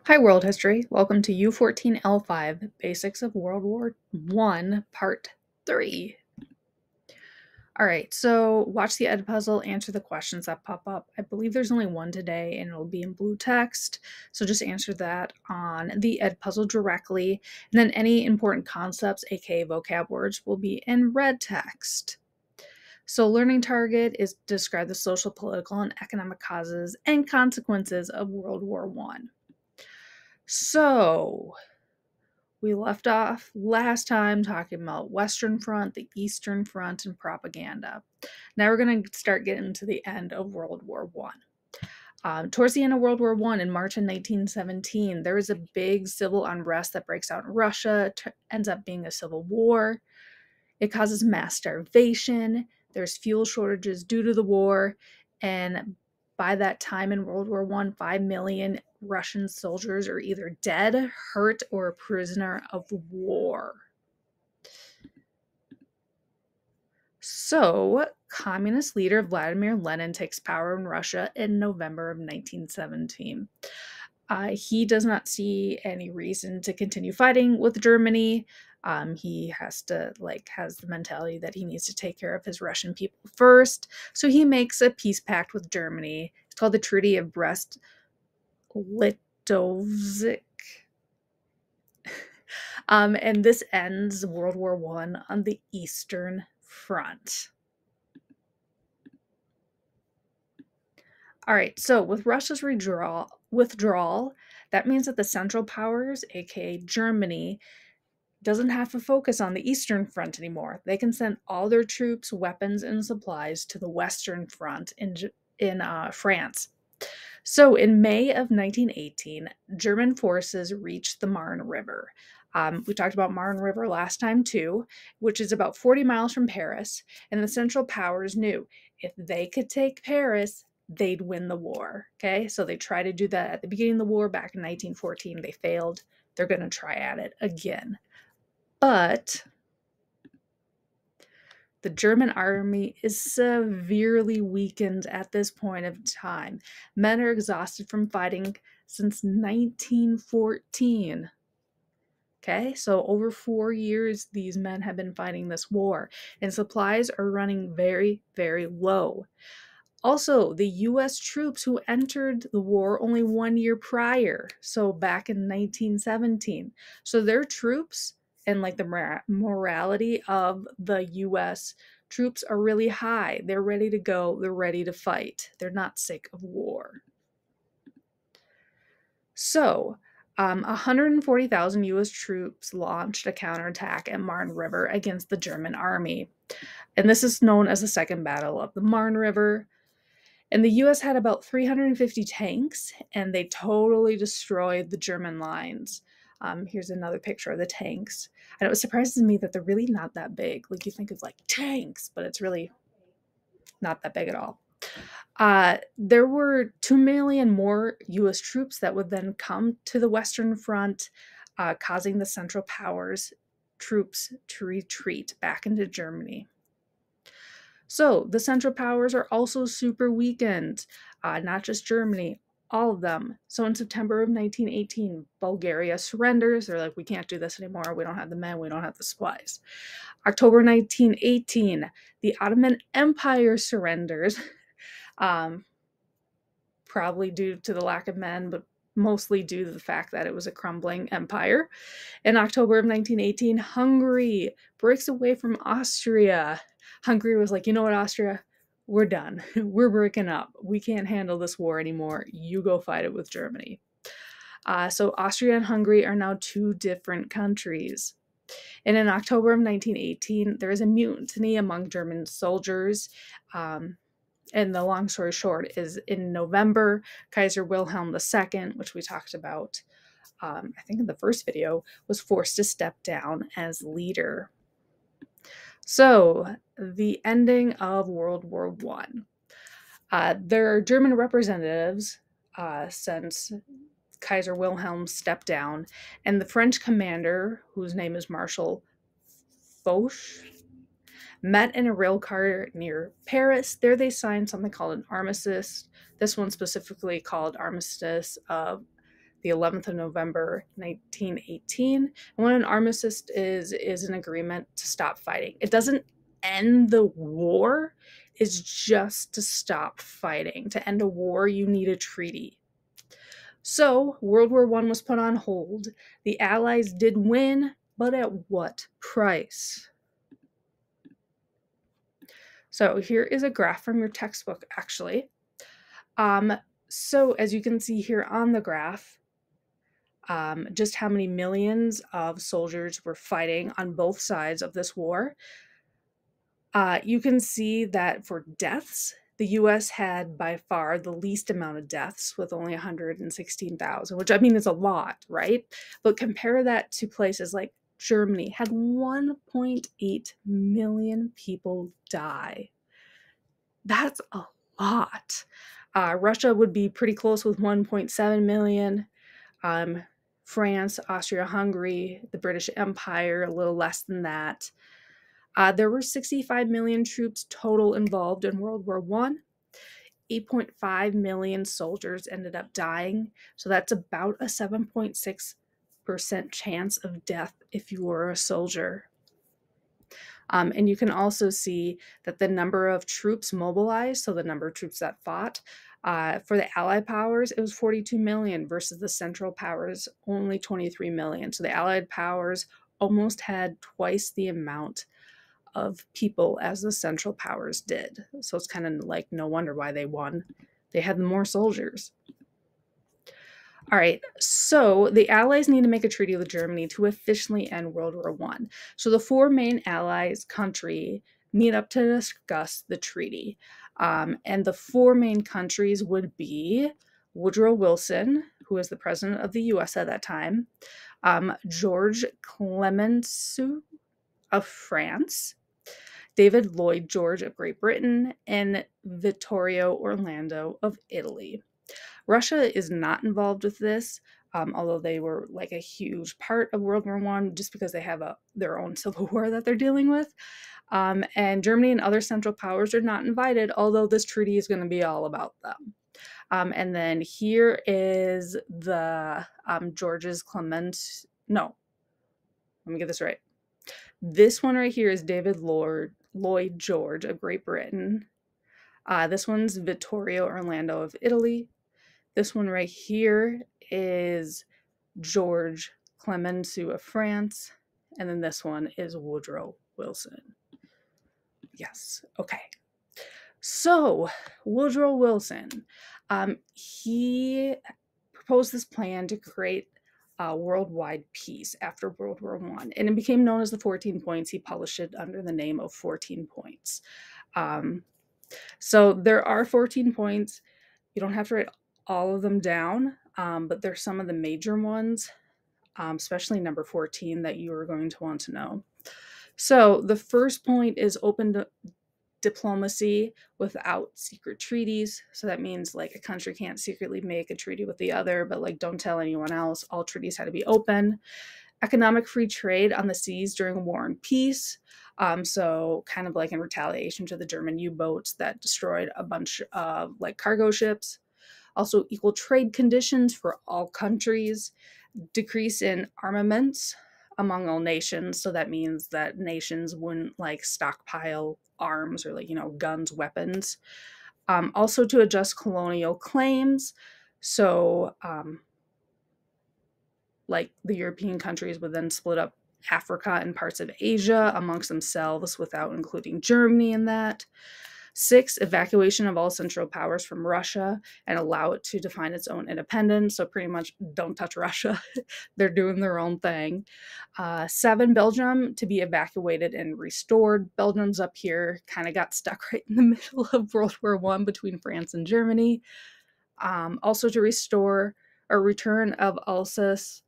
Hi, World History. Welcome to U14L5 Basics of World War I, Part 3. All right, so watch the Edpuzzle, answer the questions that pop up. I believe there's only one today and it'll be in blue text, so just answer that on the Edpuzzle directly. And then any important concepts, aka vocab words, will be in red text. So, learning target is to describe the social, political, and economic causes and consequences of World War I. So, we left off last time talking about Western Front, the Eastern Front, and propaganda. Now we're going to start getting to the end of World War I. Towards the end of World War I, in March of 1917, there is a big civil unrest that breaks out in Russia, ends up being a civil war. It causes mass starvation. There's fuel shortages due to the war, and by that time in World War I, 5 million Russian soldiers are either dead, hurt, or a prisoner of war. So, communist leader Vladimir Lenin takes power in Russia in November of 1917. He does not see any reason to continue fighting with Germany. He has the mentality that he needs to take care of his Russian people first. So he makes a peace pact with Germany. It's called the Treaty of Brest-Litovsk. And this ends World War I on the Eastern Front. All right, so with Russia's withdrawal, that means that the Central Powers, aka Germany, doesn't have to focus on the Eastern Front anymore. They can send all their troops, weapons, and supplies to the Western Front in France. So in May of 1918, German forces reached the Marne River. We talked about Marne River last time too, which is about 40 miles from Paris, and the Central Powers knew if they could take Paris, they'd win the war. Okay, so they tried to do that at the beginning of the war back in 1914. They failed. They're going to try at it again. But the German army is severely weakened at this point of time. Men are exhausted from fighting since 1914. Okay, so over 4 years, these men have been fighting this war, and supplies are running very, very low. Also, the US troops who entered the war only 1 year prior, so back in 1917. So their troops and the morality of the US troops are really high. They're ready to go, they're ready to fight. They're not sick of war. So, 140,000 US troops launched a counterattack at Marne River against the German army. And this is known as the Second Battle of the Marne River. And the US had about 350 tanks, and they totally destroyed the German lines. Here's another picture of the tanks. And it surprises me that they're really not that big. Like, you think of like tanks, but it's really not that big at all. There were 2 million more US troops that would then come to the Western Front, causing the Central Powers troops to retreat back into Germany. So the Central Powers are also super weakened, not just Germany, all of them. So in September of 1918, Bulgaria surrenders. They're like, we can't do this anymore. We don't have the men. We don't have the supplies. October 1918, the Ottoman Empire surrenders, probably due to the lack of men, but mostly due to the fact that it was a crumbling empire. In October of 1918, Hungary breaks away from Austria. Hungary was like, you know what, Austria? We're done. We're breaking up. We can't handle this war anymore. You go fight it with Germany. So Austria and Hungary are now two different countries. And in October of 1918, there is a mutiny among German soldiers. And the long story short is in November, Kaiser Wilhelm II, which we talked about, I think in the first video, was forced to step down as leader. So, the ending of World War I. There are German representatives since Kaiser Wilhelm stepped down, and the French commander, whose name is Marshal Foch, met in a rail car near Paris. There they signed something called an armistice. This one specifically called Armistice of the 11th of November, 1918. And what an armistice is an agreement to stop fighting. It doesn't end the war, it's just to stop fighting. To end a war, you need a treaty. So World War I was put on hold. The Allies did win, but at what price? So here is a graph from your textbook, actually. So as you can see here on the graph, just how many millions of soldiers were fighting on both sides of this war. You can see that for deaths, the US had by far the least amount of deaths with only 116,000, which I mean is a lot, right? But compare that to places like Germany had 1.8 million people die. That's a lot. Russia would be pretty close with 1.7 million. France, Austria-Hungary, the British Empire, a little less than that. There were 65 million troops total involved in World War I. 8.5 million soldiers ended up dying. So that's about a 7.6% chance of death if you were a soldier. And you can also see that the number of troops mobilized, so the number of troops that fought, for the Allied powers, it was 42 million versus the Central powers, only 23 million. So the Allied powers almost had twice the amount of people as the Central powers did. So it's kind of like no wonder why they won. They had more soldiers. All right, so the Allies need to make a treaty with Germany to officially end World War I. So the four main Allies countries meet up to discuss the treaty. And the four main countries would be Woodrow Wilson, who was the president of the US at that time, George Clemenceau of France, David Lloyd George of Great Britain, and Vittorio Orlando of Italy. Russia is not involved with this, although they were like a huge part of World War I just because they have their own civil war that they're dealing with. And Germany and other Central powers are not invited, although this treaty is going to be all about them. And then here is the George's Clement. No, let me get this right. This one right here is David Lloyd George of Great Britain. This one's Vittorio Orlando of Italy. This one right here is George Clemenceau of France. And then this one is Woodrow Wilson. Yes, okay. So Woodrow Wilson, he proposed this plan to create worldwide peace after World War I, and it became known as the 14 Points. He published it under the name of 14 Points. So there are 14 points. You don't have to write all of them down, but there's some of the major ones, especially number 14, that you are going to want to know. So the first point is open diplomacy without secret treaties. So that means like a country can't secretly make a treaty with the other, but like don't tell anyone else. All treaties had to be open. Economic free trade on the seas during war and peace. So kind of like in retaliation to the German U-boats that destroyed a bunch of like cargo ships. Also equal trade conditions for all countries. Decrease in armaments among all nations. So that means that nations wouldn't like stockpile arms or like, guns, weapons. Also to adjust colonial claims. So like the European countries would then split up Africa and parts of Asia amongst themselves without including Germany in that. 6, evacuation of all Central powers from Russia and allow it to define its own independence. So pretty much don't touch Russia. They're doing their own thing. 7, Belgium to be evacuated and restored. Belgium's up here, kind of got stuck right in the middle of World War I between France and Germany. Also to restore a return of Alsace,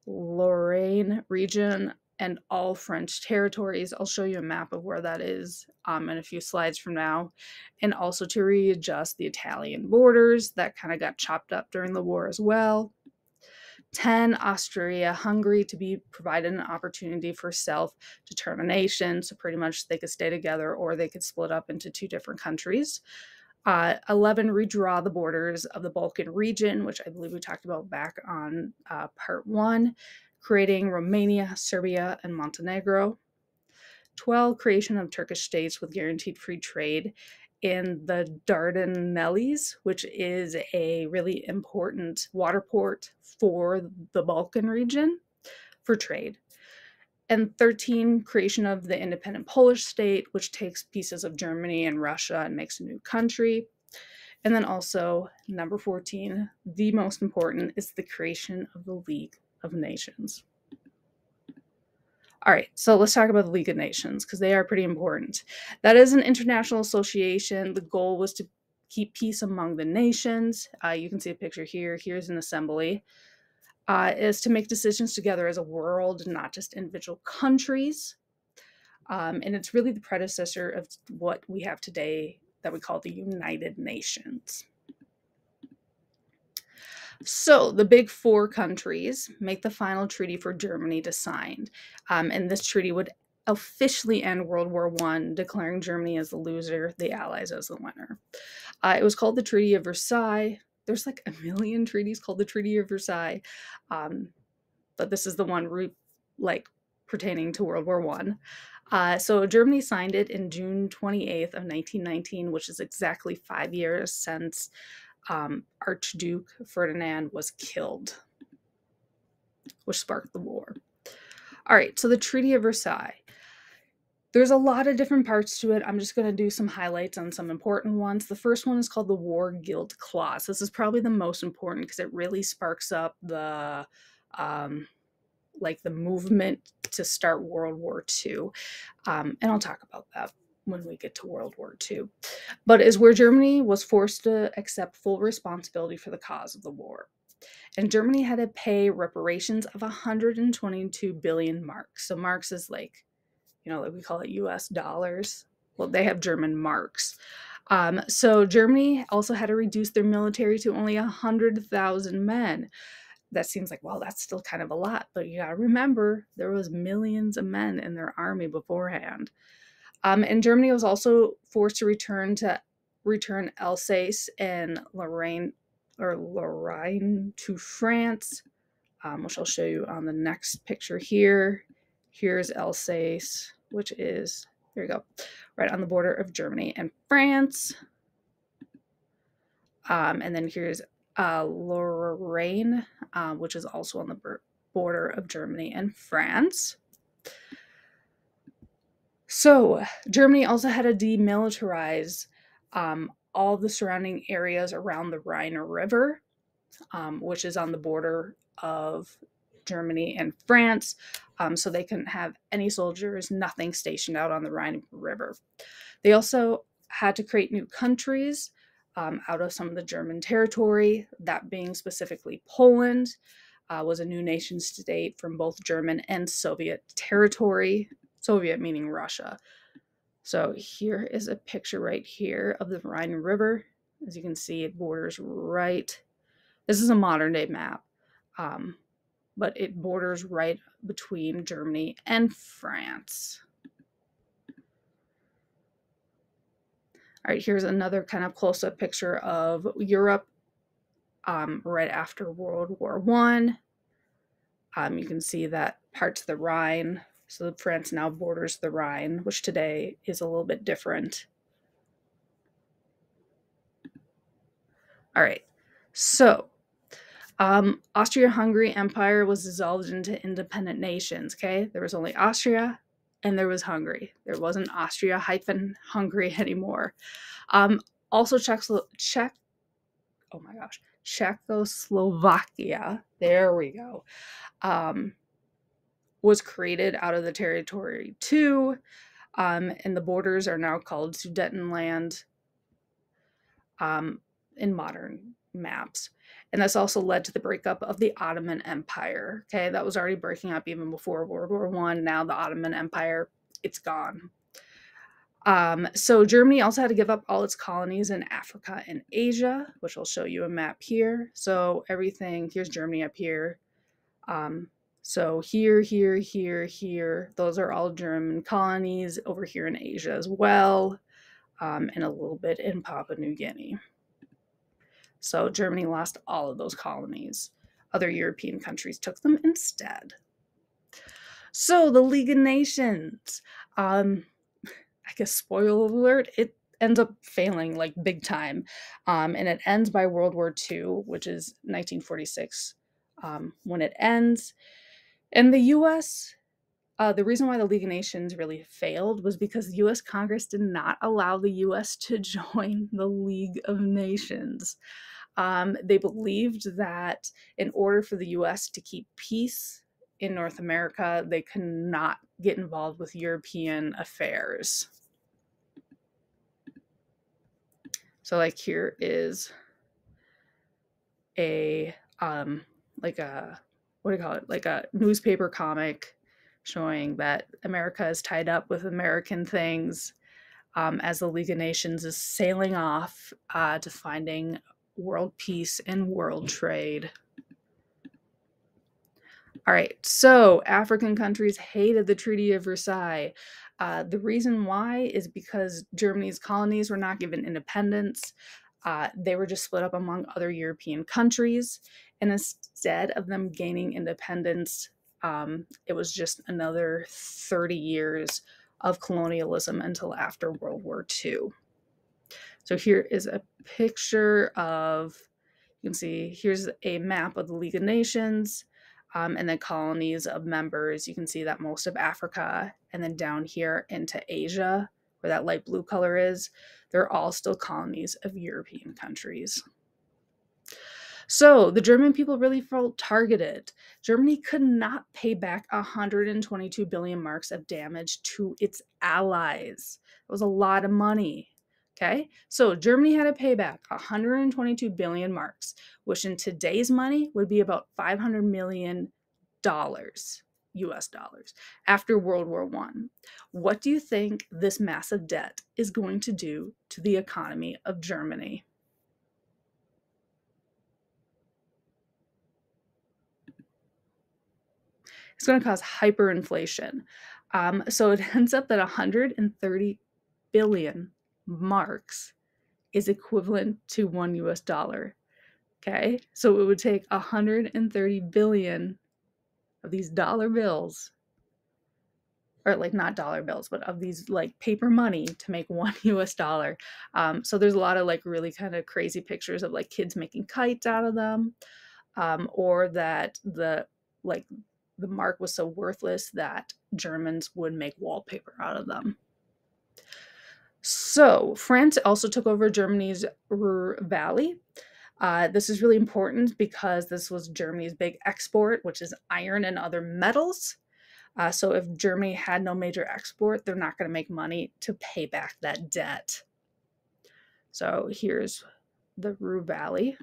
Lorraine region, and all French territories. I'll show you a map of where that is in a few slides from now. And also to readjust the Italian borders that kind of got chopped up during the war as well. 10, Austria-Hungary to be provided an opportunity for self-determination. So pretty much they could stay together or they could split up into 2 different countries. 11 redraw the borders of the Balkan region, which I believe we talked about back on part 1, creating Romania, Serbia, and Montenegro. 12 creation of Turkish states with guaranteed free trade in the Dardanelles, which is a really important water port for the Balkan region for trade. And 13, creation of the independent Polish state, which takes pieces of Germany and Russia and makes a new country. And then also, number 14, the most important, is the creation of the League of Nations. All right, so let's talk about the League of Nations because they are pretty important. That is an international association. The goal was to keep peace among the nations. You can see a picture here. Here's an assembly. Is to make decisions together as a world, not just individual countries. And it's really the predecessor of what we have today that we call the United Nations. So the big 4 countries make the final treaty for Germany to sign. And this treaty would officially end World War I, declaring Germany as the loser, the Allies as the winner. It was called the Treaty of Versailles. There's like a million treaties called the Treaty of Versailles. But this is the one pertaining to World War I. So Germany signed it in June 28th of 1919, which is exactly 5 years since Archduke Ferdinand was killed, which sparked the war. All right, so the Treaty of Versailles. There's a lot of different parts to it. I'm just going to do some highlights on some important ones. The first one is called the War Guilt Clause. This is probably the most important because it really sparks up the the movement to start World War II. And I'll talk about that when we get to World War II. But is where Germany was forced to accept full responsibility for the cause of the war. And Germany had to pay reparations of 122 billion marks. So marks is like we call it US dollars. Well, they have German marks. So Germany also had to reduce their military to only 100,000 men. That seems like, well, that's still kind of a lot, but you gotta remember there was millions of men in their army beforehand. And Germany was also forced to return Alsace and Lorraine to France, which I'll show you on the next picture here. Here's Alsace, which is, here you go, right on the border of Germany and France. And then here's Lorraine, which is also on the border of Germany and France. So Germany also had to demilitarize all the surrounding areas around the Rhine River, which is on the border of Germany and France, so they couldn't have any soldiers, nothing stationed out on the Rhine River. They also had to create new countries out of some of the German territory, that being specifically Poland, was a new nation state from both German and Soviet territory, Soviet meaning Russia. So here is a picture right here of the Rhine River. As you can see, it borders right. This is a modern day map, but it borders right between Germany and France. All right, here's another kind of close-up picture of Europe right after World War I. You can see that parts of the Rhine. So France now borders the Rhine, which today is a little bit different. All right, so Austria-Hungary Empire was dissolved into independent nations, okay? There was only Austria and there was Hungary. There wasn't Austria-Hungary anymore. Also Czechoslovakia, there we go, was created out of the territory too, and the borders are now called Sudetenland in modern maps. And this also led to the breakup of the Ottoman Empire. Okay, that was already breaking up even before World War I. Now the Ottoman Empire, it's gone. So Germany also had to give up all its colonies in Africa and Asia, which I'll show you a map here. So everything, here's Germany up here. So here, those are all German colonies over here in Asia as well. and a little bit in Papua New Guinea. So Germany lost all of those colonies. Other European countries took them instead. So the League of Nations, I guess spoiler alert, it ends up failing like big time. And it ends by World War II, which is 1946 when it ends. And the US, the reason why the League of Nations really failed was because the US Congress did not allow the US to join the League of Nations. They believed that in order for the US to keep peace in North America, they could not get involved with European affairs. So like here is a like a, what do you call it? Like a newspaper comic showing that America is tied up with American things as the League of Nations is sailing off to finding world peace and world trade. All right, so African countries hated the Treaty of Versailles. The reason why is because Germany's colonies were not given independence. They were just split up among other European countries. And instead of them gaining independence, it was just another 30 years of colonialism until after World War II. So here is a picture of, you can see, here's a map of the League of Nations. And then colonies of members. You can see that most of Africa and then down here into Asia, where that light blue color is, they're all still colonies of European countries. So the German people really felt targeted. Germany could not pay back 122 billion marks of damage to its allies. It was a lot of money. Okay, so Germany had to pay back 122 billion marks, which in today's money would be about $500 million US dollars after World War I. What do you think this massive debt is going to do to the economy of Germany? It's going to cause hyperinflation. So it ends up that 130 billion marks is equivalent to $1 US. Okay, so it would take 130 billion of these dollar bills, or like not dollar bills, but of these like paper money to make $1 US. So there's a lot of like really kind of crazy pictures of like kids making kites out of them, or that the mark was so worthless that Germans would make wallpaper out of them. So France also took over Germany's Ruhr Valley. This is really important because this was Germany's big export, which is iron and other metals. So if Germany had no major export, they're not going to make money to pay back that debt. So here's the Ruhr Valley.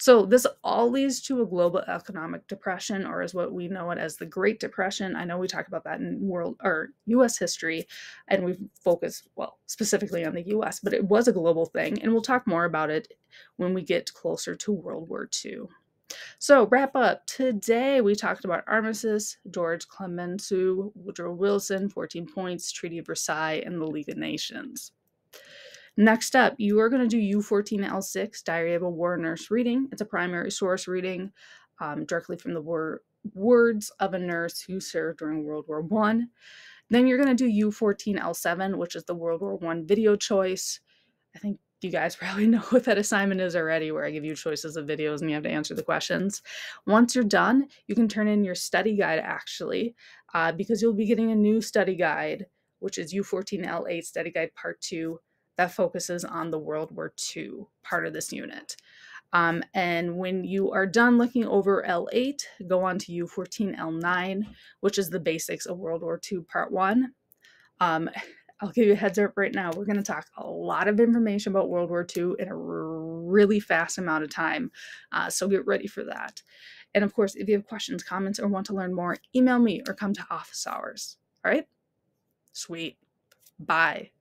So this all leads to a global economic depression, or as what we know it as the Great Depression. I know we talk about that in world or US history, and we've focused, well, specifically on the US, but it was a global thing, and we'll talk more about it when we get closer to World War II. So wrap up. Today we talked about armistice, George Clemenceau, Woodrow Wilson, 14 Points, Treaty of Versailles, and the League of Nations. Next up, you are going to do U14L6, Diary of a War Nurse reading. It's a primary source reading directly from the words of a nurse who served during World War I. Then you're going to do U14L7, which is the World War I video choice. I think you guys probably know what that assignment is already, where I give you choices of videos and you have to answer the questions. Once you're done, you can turn in your study guide actually, because you'll be getting a new study guide, which is U14L8 Study Guide Part 2, that focuses on the World War II part of this unit. And when you are done looking over L8, go on to U14L9, which is the basics of World War II Part 1. I'll give you a heads up right now. We're going to talk a lot of information about World War II in a really fast amount of time. So get ready for that. And of course, if you have questions, comments, or want to learn more, email me or come to office hours. All right? Sweet. Bye.